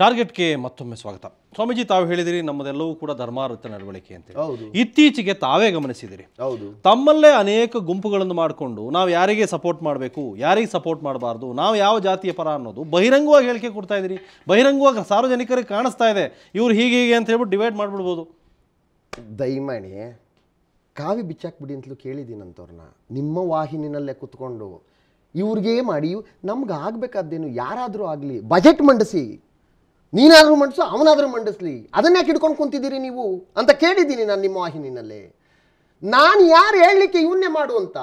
ಟಾರ್ಗೆಟ್ಗೆ ಮತ್ತೊಮ್ಮೆ ಸ್ವಾಗತ. ಸ್ವಾಮೀಜಿ, ತಾವು ಹೇಳಿದಿರಿ ನಮ್ಮದೆಲ್ಲವೂ ಕೂಡ ಧರ್ಮಾರ್ಥ ನಡವಳಿಕೆ ಅಂತ. ಹೌದು. ಇತ್ತೀಚೆಗೆ ತಾವೇ ಗಮನಿಸಿದಿರಿ, ಹೌದು, ತಮ್ಮಲ್ಲೇ ಅನೇಕ ಗುಂಪುಗಳನ್ನು ಮಾಡಿಕೊಂಡು ನಾವು ಯಾರಿಗೆ ಸಪೋರ್ಟ್ ಮಾಡಬೇಕು, ಯಾರಿಗೆ ಸಪೋರ್ಟ್ ಮಾಡಬಾರ್ದು, ನಾವು ಯಾವ ಜಾತಿಯ ಪರ ಅನ್ನೋದು ಬಹಿರಂಗವಾಗಿ ಹೇಳಿಕೆ ಕೊಡ್ತಾ ಇದ್ದೀರಿ. ಬಹಿರಂಗವಾಗಿ ಸಾರ್ವಜನಿಕರಿಗೆ ಕಾಣಿಸ್ತಾ ಇದೆ, ಇವ್ರು ಹೀಗೆ ಅಂತ ಹೇಳ್ಬಿಟ್ಟು ಡಿವೈಡ್ ಮಾಡಿಬಿಡ್ಬೋದು. ದಯಮಾಡಿ ಕಾವಿ ಬಿಚ್ಚಾಕ್ಬಿಡಿ ಅಂತಲೂ ಕೇಳಿದ್ದೀನಂತವ್ರನ್ನ. ನಿಮ್ಮ ವಾಹಿನಿನಲ್ಲೇ ಕುತ್ಕೊಂಡು ಇವ್ರಿಗೆ ಮಾಡಿ, ನಮ್ಗೆ ಆಗಬೇಕಾದ್ದೇನು, ಯಾರಾದರೂ ಆಗಲಿ ಬಜೆಟ್ ಮಂಡಿಸಿ, ನೀನಾದರೂ ಮಂಡಿಸು ಅವನಾದರೂ ಮಂಡಿಸ್ಲಿ, ಅದನ್ನೇ ಹಿಡ್ಕೊಂಡು ಕುಂತಿದ್ದೀರಿ ನೀವು ಅಂತ ಕೇಳಿದ್ದೀನಿ ನಾನು ನಿಮ್ಮ ವಾಹಿನಿನಲ್ಲೇ. ನಾನು ಯಾರು ಹೇಳಲಿಕ್ಕೆ ಇವನ್ನೇ ಮಾಡು ಅಂತ?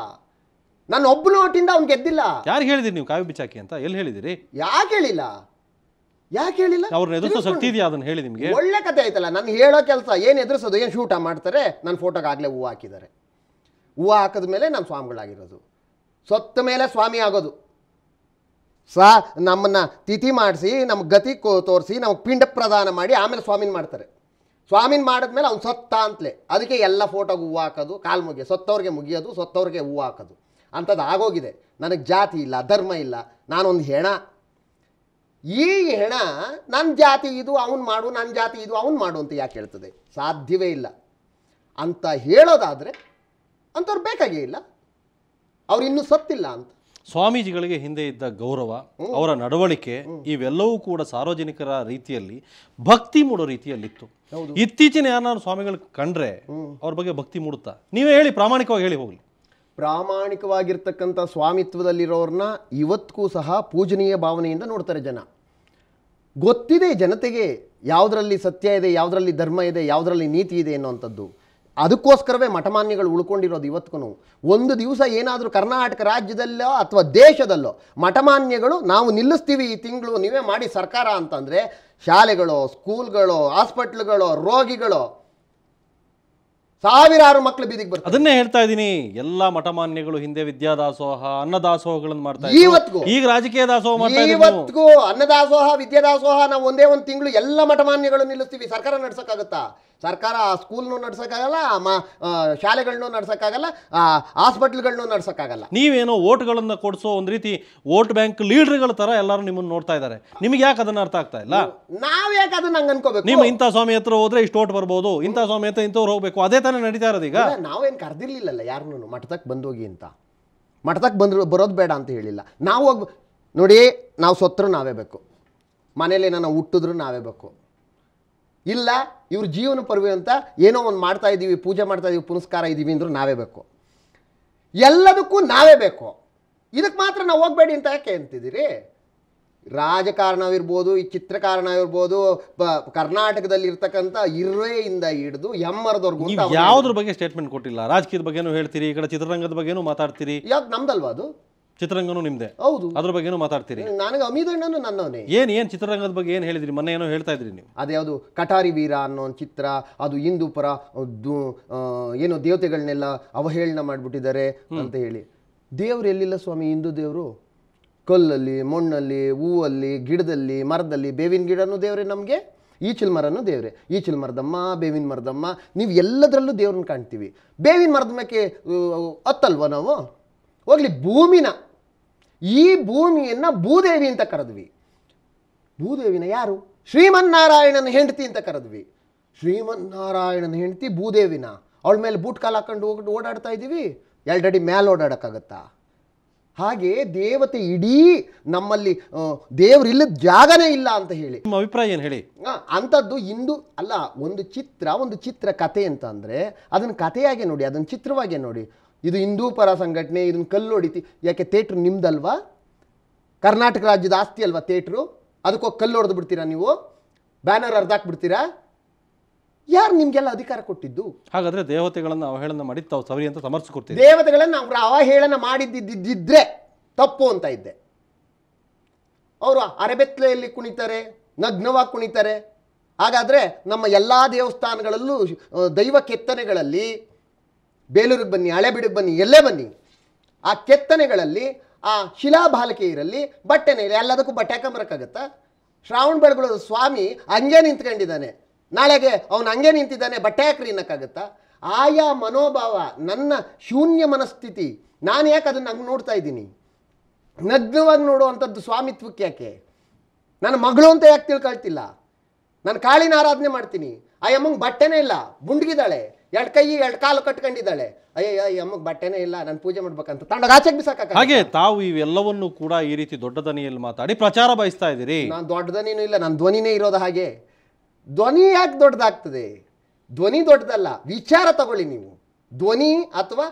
ನಾನು ಒಬ್ಬನ ಓಟಿಂದ ಅವ್ನು ಗೆದ್ದಿಲ್ಲ. ಯಾರು ಹೇಳಿದಿರಿ ನೀವು ಕಾವಿ ಬಿಚ್ಚಾಕಿ ಅಂತ? ಎಲ್ಲಿ ಹೇಳಿದಿರಿ? ಯಾಕೆ ಹೇಳಿಲ್ಲ? ಅವ್ರನ್ನ ಎದುರಿಸೋ ಶಕ್ತಿ ಇದೆಯಾ? ಅದನ್ನ ಹೇಳಿ. ನಿಮಗೆ ಒಳ್ಳೆ ಕತೆ ಆಯ್ತಲ್ಲ. ನಾನು ಹೇಳೋ ಕೆಲಸ ಏನು ಎದುರಿಸೋದು, ಏನು ಶೂಟ ಮಾಡ್ತಾರೆ, ನನ್ನ ಫೋಟೋಗೆ ಆಗಲೇ ಹೂವು ಹಾಕಿದ್ದಾರೆ. ಹೂವು ಹಾಕಿದ ಮೇಲೆ ನಾನು ಸ್ವಾಮಿಗಳಾಗಿರೋದು, ಸೊತ್ತ ಮೇಲೆ ಸ್ವಾಮಿ ಆಗೋದು. ನಮ್ಮನ್ನು ತಿಥಿ ಮಾಡಿಸಿ ನಮ್ಗೆ ಗತಿ ತೋರಿಸಿ ನಮಗೆ ಪಿಂಡ ಪ್ರದಾನ ಮಾಡಿ ಆಮೇಲೆ ಸ್ವಾಮಿನ ಮಾಡ್ತಾರೆ. ಸ್ವಾಮಿನ ಮಾಡಿದ್ಮೇಲೆ ಅವ್ನು ಸತ್ತ ಅಂತಲೇ ಅದಕ್ಕೆ ಎಲ್ಲ ಫೋಟೋಗೆ ಹೂವು ಹಾಕೋದು, ಕಾಲು ಮುಗಿಯ ಸತ್ತವ್ರಿಗೆ ಮುಗಿಯೋದು, ಸತ್ತವ್ರಿಗೆ ಹೂವು ಹಾಕೋದು ಅಂಥದ್ದು ಆಗೋಗಿದೆ. ನನಗೆ ಜಾತಿ ಇಲ್ಲ, ಧರ್ಮ ಇಲ್ಲ, ನಾನೊಂದು ಹೆಣ. ಈ ಹೆಣ ನನ್ನ ಜಾತಿ ಇದು ಅವನು ಮಾಡು, ನನ್ನ ಜಾತಿ ಇದು ಅವನು ಮಾಡು ಅಂತ ಯಾಕೆ ಹೇಳ್ತದೆ? ಸಾಧ್ಯವೇ ಇಲ್ಲ ಅಂತ ಹೇಳೋದಾದರೆ ಅಂಥವ್ರು ಬೇಕಾಗೇ ಇಲ್ಲ, ಅವ್ರು ಇನ್ನೂ ಸತ್ತಿಲ್ಲ ಅಂತ. ಸ್ವಾಮೀಜಿಗಳಿಗೆ ಹಿಂದೆ ಇದ್ದ ಗೌರವ, ಅವರ ನಡವಳಿಕೆ ಇವೆಲ್ಲವೂ ಕೂಡ ಸಾರ್ವಜನಿಕರ ರೀತಿಯಲ್ಲಿ ಭಕ್ತಿ ಮೂಡೋ ರೀತಿಯಲ್ಲಿತ್ತು. ಇತ್ತೀಚಿನ ಯಾರು ಸ್ವಾಮಿಗಳು ಕಂಡ್ರೆ ಅವ್ರ ಬಗ್ಗೆ ಭಕ್ತಿ ಮೂಡುತ್ತಾ? ನೀವೇ ಹೇಳಿ, ಪ್ರಾಮಾಣಿಕವಾಗಿ ಹೇಳಿ ಹೋಗ್ಲಿ. ಪ್ರಾಮಾಣಿಕವಾಗಿರ್ತಕ್ಕಂಥ ಸ್ವಾಮಿತ್ವದಲ್ಲಿರೋರನ್ನ ಇವತ್ತಿಗೂ ಸಹ ಪೂಜನೀಯ ಭಾವನೆಯಿಂದ ನೋಡ್ತಾರೆ ಜನ. ಗೊತ್ತಿದೆ ಜನತೆಗೆ ಯಾವುದರಲ್ಲಿ ಸತ್ಯ ಇದೆ, ಯಾವುದರಲ್ಲಿ ಧರ್ಮ ಇದೆ, ಯಾವುದರಲ್ಲಿ ನೀತಿ ಇದೆ ಅನ್ನೋವಂಥದ್ದು. ಅದಕ್ಕೋಸ್ಕರವೇ ಮಠಮಾನ್ಯಗಳು ಉಳ್ಕೊಂಡಿರೋದು ಇವತ್ತಿಗೂ. ಒಂದು ದಿವಸ ಏನಾದರೂ ಕರ್ನಾಟಕ ರಾಜ್ಯದಲ್ಲೋ ಅಥವಾ ದೇಶದಲ್ಲೋ ಮಠಮಾನ್ಯಗಳು ನಾವು ನಿಲ್ಲಿಸ್ತೀವಿ ಈ ತಿಂಗಳು ನೀವೇ ಮಾಡಿ ಸರ್ಕಾರ ಅಂತಂದರೆ, ಶಾಲೆಗಳು, ಸ್ಕೂಲ್ಗಳು, ಹಾಸ್ಪಿಟ್ಲ್ಗಳು, ರೋಗಿಗಳು, ಸಾವಿರಾರು ಮಕ್ಕಳು ಬೀದಿಗೆ ಬರ್ತಾರೆ. ಅದನ್ನೇ ಹೇಳ್ತಾ ಇದ್ದೀನಿ. ಎಲ್ಲ ಮಠಮಾನ್ಯಗಳು ಹಿಂದೆ ವಿದ್ಯಾದಾಸೋಹ, ಅನ್ನದಾಸೋಹಗಳನ್ನು ಮಾಡ್ತಾ ಇದ್ರು. ಈಗ ರಾಜಕೀಯ ದಾಸೋಹ ಮಾಡ್ತಾ ಇದ್ರು. ಇವತ್ತಿಗೂ ಅನ್ನದಾಸೋಹ, ವಿದ್ಯಾದಾಸೋಹ ನಾವು ಒಂದೇ ಒಂದು ತಿಂಗಳು ಎಲ್ಲ ಮಠಮಾನ್ಯಗಳು ನಿಲ್ಲಿಸ್ತೀವಿ. ಸರ್ಕಾರ ನಡ್ಸೋಕ್ಕಾಗತ್ತಾ? ಸರ್ಕಾರ ಸ್ಕೂಲ್ನೂ ನಡ್ಸೋಕ್ಕಾಗಲ್ಲ, ಶಾಲೆಗಳನ್ನೂ ನಡ್ಸೋಕ್ಕಾಗಲ್ಲ, ಹಾಸ್ಪಿಟ್ಲ್ಗಳನ್ನೂ ನಡ್ಸೋಕ್ಕಾಗಲ್ಲ. ನೀವೇನೋ ಓಟ್ಗಳನ್ನು ಕೊಡಿಸೋ ಒಂದು ರೀತಿ ವೋಟ್ ಬ್ಯಾಂಕ್ ಲೀಡರ್ಗಳ ಥರ ಎಲ್ಲರೂ ನಿಮ್ಮನ್ನು ನೋಡ್ತಾ ಇದ್ದಾರೆ. ನಿಮಗೆ ಯಾಕೆ ಅದನ್ನ ಅರ್ಥ ಆಗ್ತಾ ಇಲ್ಲ? ನಾವ್ ಯಾಕೆ ಅದನ್ನ ಹಂಗೆ ಅನ್ಕೋಬೇಕು? ನಿಮ್ಮ ಇಂಥ ಸ್ವಾಮಿ ಹತ್ರ ಹೋದ್ರೆ ಇಷ್ಟು ಓಟ್ ಬರ್ಬೋದು, ಇಂಥ ಸ್ವಾಮಿ ಹತ್ರ ಇಂಥವ್ರು ಹೋಗ್ಬೇಕು, ಅದೇ ತಾನೇ ನಡೀತಾ ಇರೋದು ಈಗ. ನಾವೇನು ಕರೆದಿರ್ಲಿಲ್ಲಲ್ಲ ಯಾರನ್ನೂ ಮಠದಕ್ಕೆ ಬಂದೋಗಿ ಅಂತ. ಮಠದಕ್ಕೆ ಬರೋದು ಬೇಡ ಅಂತ ಹೇಳಿಲ್ಲ. ನಾವು ನೋಡಿ, ನಾವು ಸೊತ್ತರು ನಾವೇ ಬೇಕು, ಮನೇಲಿ ನಾವು ಹುಟ್ಟಿದ್ರು ನಾವೇ ಬೇಕು. ಇಲ್ಲ ಇವ್ರ ಜೀವನ ಪರ್ಯಂತ ಏನೋ ಒಂದು ಮಾಡ್ತಾ ಇದ್ದೀವಿ, ಪೂಜೆ ಮಾಡ್ತಾ ಇದ್ದೀವಿ, ಪುನಸ್ಕಾರ ಇದ್ದೀವಿ ಅಂದ್ರೂ ನಾವೇ ಬೇಕು. ಎಲ್ಲದಕ್ಕೂ ನಾವೇ ಬೇಕು. ಇದಕ್ಕೆ ಮಾತ್ರ ನಾವು ಹೋಗಬೇಡಿ ಅಂತ ಯಾಕೆ ಅಂತಿದ್ದೀರಿ? ರಾಜಕಾರಣವಿರ್ಬೋದು, ಈ ಚಿತ್ರಕಾರಣವಿರ್ಬೋದು, ಕರ್ನಾಟಕದಲ್ಲಿ ಇರ್ತಕ್ಕಂಥ ಇರ್ರೆಯಿಂದ ಹಿಡಿದು ಎಮ್ಮರದವರೆಗೂ ಯಾವುದ್ರ ಬಗ್ಗೆ ಸ್ಟೇಟ್ಮೆಂಟ್ ಕೊಟ್ಟಿಲ್ಲ. ರಾಜಕೀಯದ ಬಗ್ಗೆನೂ ಹೇಳ್ತೀರಿ, ಈ ಕಡೆ ಚಿತ್ರರಂಗದ ಬಗ್ಗೆನೂ ಮಾತಾಡ್ತೀರಿ. ಯಾವ್ದು ನಮ್ದಲ್ವಾ ಅದು? ಚಿತ್ರರಂಗನೂ ನಿಮ್ದೆ. ಹೌದು, ಅದ್ರ ಬಗ್ಗೆನೂ ಮಾತಾಡ್ತೀರಿ. ನನಗೆ ಅಮಿದಣ್ಣನು ನನ್ನವನೇ. ಏನ್ ಚಿತ್ರರಂಗದ ಬಗ್ಗೆ ಏನು ಹೇಳಿದ್ರಿ? ಮೊನ್ನೆ ಏನೋ ಹೇಳ್ತಾ ಇದ್ರಿ ನೀವು. ಅದ್ಯಾವುದು ಕಟಾರಿ ವೀರ ಅನ್ನೋ ಒಂದು ಚಿತ್ರ, ಅದು ಹಿಂದೂ ಪರ ಏನೋ ದೇವತೆಗಳನ್ನೆಲ್ಲ ಅವಹೇಳನ ಮಾಡಿಬಿಟ್ಟಿದ್ದಾರೆ ಅಂತ ಹೇಳಿ. ದೇವ್ರು ಎಲ್ಲಿಲ್ಲ ಸ್ವಾಮಿ? ಹಿಂದೂ ದೇವರು ಕಲ್ಲಲ್ಲಿ, ಮಣ್ಣಲ್ಲಿ, ಹೂವಲ್ಲಿ, ಗಿಡದಲ್ಲಿ, ಮರದಲ್ಲಿ. ಬೇವಿನ ಗಿಡನೂ ದೇವ್ರೆ ನಮಗೆ, ಈಚಿಲ್ ಮರನೂ ದೇವ್ರೆ. ಈಚಿಲ್ ಮರದಮ್ಮ, ಬೇವಿನ ಮರದಮ್ಮ, ನೀವು ಎಲ್ಲದರಲ್ಲೂ ದೇವ್ರನ್ನ ಕಾಣ್ತೀವಿ. ಬೇವಿನ ಮರದ ಮೇಲೆ ಹತ್ತಲ್ವ ನಾವು? ಹೋಗ್ಲಿ, ಭೂಮಿನ, ಈ ಭೂಮಿಯನ್ನು ಭೂದೇವಿ ಅಂತ ಕರೆದ್ವಿ. ಭೂದೇವಿನ ಯಾರು? ಶ್ರೀಮನ್ನಾರಾಯಣನ ಹೆಂಡತಿ ಅಂತ ಕರೆದ್ವಿ. ಶ್ರೀಮನ್ನಾರಾಯಣನ ಹೆಂಡತಿ ಭೂದೇವಿನ, ಅವಳ ಮೇಲೆ ಬೂಟ್ ಕಾಲು ಹಾಕೊಂಡು ಓಡಾಡ್ತಾ ಇದ್ದೀವಿ. 2 ಅಡಿ ಮೇಲೆ ಓಡಾಡೋಕ್ಕಾಗತ್ತಾ? ಹಾಗೆ ದೇವತೆ ಇಡೀ ನಮ್ಮಲ್ಲಿ ದೇವ್ರಿಲ್ಲದ ಜಾಗನೇ ಇಲ್ಲ ಅಂತ ಹೇಳಿ ನಿಮ್ಮ ಅಭಿಪ್ರಾಯ ಏನು ಹೇಳಿ? ಅಂಥದ್ದು ಇಂದು ಅಲ್ಲ. ಒಂದು ಚಿತ್ರ ಕತೆ ಅಂತ ಅಂದರೆ ಅದನ್ನು ಕಥೆಯಾಗೆ ನೋಡಿ, ಅದನ್ನು ಚಿತ್ರವಾಗೇ ನೋಡಿ. ಇದು ಹಿಂದೂ ಪರ ಸಂಘಟನೆ, ಇದನ್ನು ಕಲ್ಲು ಹೊಡಿತಿ. ಯಾಕೆ? ಥಿಯೇಟ್ರ್ ನಿಮ್ದಲ್ವಾ? ಕರ್ನಾಟಕ ರಾಜ್ಯದ ಆಸ್ತಿ ಅಲ್ವಾ ಥಿಯೇಟ್ರು? ಅದಕ್ಕೋಗಿ ಕಲ್ಲು ಹೊಡೆದು ಬಿಡ್ತೀರಾ ನೀವು? ಬ್ಯಾನರ್ ಹರಿದಾಕ್ಬಿಡ್ತೀರಾ? ಯಾರು ನಿಮಗೆಲ್ಲ ಅಧಿಕಾರ ಕೊಟ್ಟಿದ್ದು? ಹಾಗಾದ್ರೆ ದೇವತೆಗಳನ್ನು ಅವಹೇಳನ ಮಾಡಿ ತಾವು ಸರಿ ಅಂತ ಸಮರ್ಥಿಸ್ಕೊಡ್ತೀವಿ. ದೇವತೆಗಳನ್ನು ಅವ್ರು ಅವಹೇಳನ ಮಾಡಿದ್ದಿದ್ದರೆ ತಪ್ಪು ಅಂತ ಇದ್ದೆ. ಅವರು ಅರೆಬೆತ್ತಲೆಯಲ್ಲಿ ಕುಣಿತಾರೆ, ನಗ್ನವಾಗಿ ಕುಣಿತಾರೆ. ಹಾಗಾದರೆ ನಮ್ಮ ಎಲ್ಲ ದೇವಸ್ಥಾನಗಳಲ್ಲೂ ದೈವ ಕೆತ್ತನೆಗಳಲ್ಲಿ, ಬೇಲೂರಿಗೆ ಬನ್ನಿ, ಹಳೆಬೀಡಿಗೆ ಬನ್ನಿ, ಎಲ್ಲೇ ಬನ್ನಿ, ಆ ಕೆತ್ತನೆಗಳಲ್ಲಿ ಆ ಶಿಲಾಬಾಲಿಕೆ ಇರಲಿ, ಬಟ್ಟೆನೇ ಇರಲಿ, ಎಲ್ಲದಕ್ಕೂ ಬಟ್ಟೆ ಹಾಕೊಂಬರಕ್ಕಾಗತ್ತಾ? ಶ್ರಾವಣ ಬೆಳಗೊಳದ ಸ್ವಾಮಿ ಹಂಗೆ ನಿಂತ್ಕೊಂಡಿದ್ದಾನೆ, ನಾಳೆಗೆ ಅವನು ಹಂಗೆ ನಿಂತಿದ್ದಾನೆ, ಬಟ್ಟೆ ಹಾಕ್ರಿ ಅನ್ನೋಕ್ಕಾಗತ್ತಾ? ಆಯಾ ಮನೋಭಾವ, ನನ್ನ ಶೂನ್ಯ ಮನಸ್ಥಿತಿ, ನಾನು ಯಾಕೆ ಅದನ್ನು ಹಂಗೆ ನೋಡ್ತಾ ಇದ್ದೀನಿ? ನಗ್ನವಾಗಿ ನೋಡುವಂಥದ್ದು ಸ್ವಾಮಿತ್ವಕ್ಕೆ ಯಾಕೆ? ನನ್ನ ಮಗಳು ಅಂತ ಯಾಕೆ ತಿಳ್ಕೊಳ್ತಿಲ್ಲ? ನಾನು ಕಾಳಿನ ಆರಾಧನೆ ಮಾಡ್ತೀನಿ, ಆ ಅಮ್ಮಂಗೆ ಬಟ್ಟೆನೇ ಇಲ್ಲ, ಗುಂಡ್ಗಿದ್ದಾಳೆ, 2 ಕೈ 2 ಕಾಲು ಕಟ್ಕೊಂಡಿದ್ದಾಳೆ, ಅಯ್ಯ ಈ ಅಮ್ಮಗೆ ಬಟ್ಟೆನೇ ಇಲ್ಲ, ನಾನು ಪೂಜೆ ಮಾಡ್ಬೇಕಂತ ತಂಡಗ ಆಚೆಗೆ ಬಿಸಾಕ. ಹಾಗೆ ತಾವು ಇವೆಲ್ಲವನ್ನೂ ಕೂಡ ಈ ರೀತಿ ದೊಡ್ಡ ದನಿಯಲ್ಲಿ ಮಾತಾಡಿ ಪ್ರಚಾರ ಬಯಸ್ತಾ ಇದ್ದೀರಿ. ನಾನು ದೊಡ್ಡ ಧ್ವನಿನೂ ಇಲ್ಲ, ನನ್ನ ಧ್ವನಿನೇ ಇರೋದು ಹಾಗೆ. ಧ್ವನಿ ಯಾಕೆ ದೊಡ್ಡದಾಗ್ತದೆ? ಧ್ವನಿ ದೊಡ್ಡದಲ್ಲ, ವಿಚಾರ ತಗೊಳ್ಳಿ ನೀವು. ಧ್ವನಿ ಅಥವಾ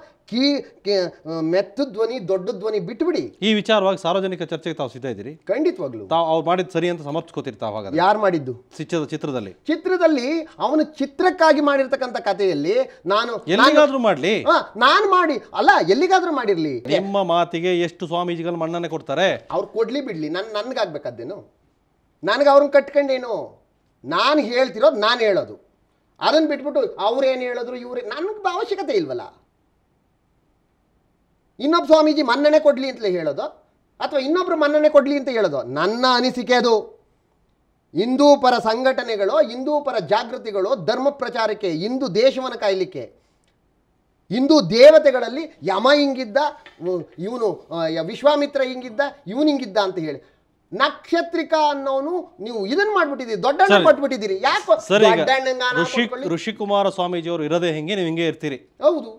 ಮೆತ್ತು ಧ್ವನಿ, ದೊಡ್ಡ ಧ್ವನಿ ಬಿಟ್ಬಿಡಿ. ಈ ವಿಚಾರವಾಗಿ ಸಾರ್ವಜನಿಕ ಚರ್ಚೆಗೆ ತಾವು ಸಿದ್ಧ ಇದ್ದೀರಿ? ಖಂಡಿತವಾಗ್ಲು. ತಾವು ಅವ್ರು ಮಾಡಿದ್ ಸರಿ ಅಂತ ಸಮರ್ಥಿಸ್ಕೋತೀರಿ ತಾವು? ಹಾಗಾದ್ರೆ ಯಾರು ಮಾಡಿದ್ದು? ಚಿತ್ರದಲ್ಲಿ ಅವನು ಚಿತ್ರಕ್ಕಾಗಿ ಮಾಡಿರ್ತಕ್ಕಂಥ ಕಥೆಯಲ್ಲಿ ನಾನು ಎಲ್ಲಿಗಾದ್ರೂ ಮಾಡ್ಲಿ, ನಾನು ಮಾಡಿ ಅಲ್ಲ, ಎಲ್ಲಿಗಾದ್ರೂ ಮಾಡಿರ್ಲಿ. ನಿಮ್ಮ ಮಾತಿಗೆ ಎಷ್ಟು ಸ್ವಾಮೀಜಿಗಳು ಮನ್ನಣೆ ಕೊಡ್ತಾರೆ? ಅವ್ರು ಕೊಡ್ಲಿ ಬಿಡ್ಲಿ, ನನ್ಗಾಗ್ಬೇಕಾದ್ದೇನು? ನನಗೆ ಅವ್ರನ್ನ ಕಟ್ಕೊಂಡೇನು? ನಾನು ಹೇಳ್ತಿರೋದು ನಾನು ಹೇಳೋದು. ಅದನ್ನ ಬಿಟ್ಬಿಟ್ಟು ಅವ್ರೇನು ಹೇಳಿದ್ರು ಇವ್ರೆ, ನನಗೆ ಅವಶ್ಯಕತೆ ಇಲ್ವಲ್ಲ. ಇನ್ನೊಬ್ಬ ಸ್ವಾಮೀಜಿ ಮನ್ನಣೆ ಕೊಡ್ಲಿ ಅಂತಲೇ ಹೇಳೋದು, ಅಥವಾ ಇನ್ನೊಬ್ರು ಮನ್ನಣೆ ಕೊಡ್ಲಿ ಅಂತ ಹೇಳೋದು? ನನ್ನ ಅನಿಸಿಕೆ ಅದು. ಹಿಂದೂ ಪರ ಸಂಘಟನೆಗಳು, ಹಿಂದೂ ಪರ ಜಾಗೃತಿಗಳು, ಧರ್ಮ ಪ್ರಚಾರಕ್ಕೆ, ಹಿಂದೂ ದೇಶವನ್ನು ಕಾಯಲಿಕ್ಕೆ, ಹಿಂದೂ ದೇವತೆಗಳಲ್ಲಿ ಯಮ ಹಿಂಗಿದ್ದ, ಇವನು ವಿಶ್ವಾಮಿತ್ರ ಹಿಂಗಿದ್ದ, ಇವನು ಹಿಂಗಿದ್ದ ಅಂತ ಹೇಳಿ ನಕ್ಷತ್ರಿಕ ಅನ್ನೋನು ನೀವು ಇದನ್ನ ಮಾಡ್ಬಿಟ್ಟಿದ್ದೀರಿ, ದೊಡ್ಡ ಕೊಟ್ಬಿಟ್ಟಿದ್ದೀರಿ. ಯಾಕೆ ಋಷಿಕುಮಾರ ಸ್ವಾಮೀಜಿ ಅವರು ಇರೋದೇ ಹೆಂಗೆ, ನೀವು ಹಿಂಗೆ ಇರ್ತೀರಿ? ಹೌದು,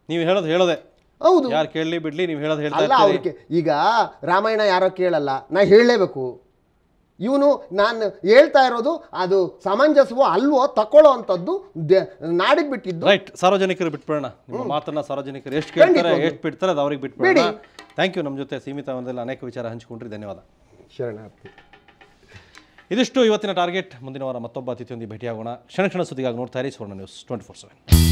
ನೀವು ಹೇಳೋದೇ ಹೌದು. ಯಾರು ಕೇಳಲಿ ಬಿಡ್ಲಿ, ನೀವು ಹೇಳೋದು ಹೇಳ್ತಾ ಅವ್ರಿಗೆ. ಈಗ ರಾಮಾಯಣ ಯಾರೋ ಕೇಳಲ್ಲ, ನಾ ಹೇಳಲೇಬೇಕು. ಇವನು ನಾನು ಹೇಳ್ತಾ ಇರೋದು ಅದು ಸಮಂಜಸವೋ ಅಲ್ವೋ ತಕೊಳ್ಳೋ ಅಂಥದ್ದು ನಾಡಿಗೆ ಬಿಟ್ಟಿದ್ದು. ರೈಟ್, ಸಾರ್ವಜನಿಕರು ಬಿಟ್ಬಿಡೋಣ ನಿಮ್ಮ ಮಾತನ್ನ. ಸಾರ್ವಜನಿಕರು ಎಷ್ಟು ಕೇಳ್ತಾರೆ, ಎಷ್ಟು ಬಿಡ್ತಾರೆ, ಅದು ಅವ್ರಿಗೆ ಬಿಟ್ಬಿಡೋಣ. Thank you. ನಮ್ಮ ಜೊತೆ ಸೀಮಿತ ಅವಧಿಯಲ್ಲಿ ಅನೇಕ ವಿಚಾರ ಹಂಚಿಕೊಂಡ್ರಿ, ಧನ್ಯವಾದ. ಶರಣಾರ್ಥಿ. ಇದಿಷ್ಟು ಇವತ್ತಿನ ಟಾರ್ಗೆಟ್. ಮುಂದಿನ ವಾರ ಮತ್ತೊಬ್ಬ ಅತಿಥಿಯೊಂದಿಗೆ ಭೇಟಿಯಾಗೋಣ. ಕ್ಷಣ ಸುದ್ದಿಗಾಗಿ ನೋಡ್ತಾ ಇರಿ ಸುವರ್ಣ ನ್ಯೂಸ್ 24/7.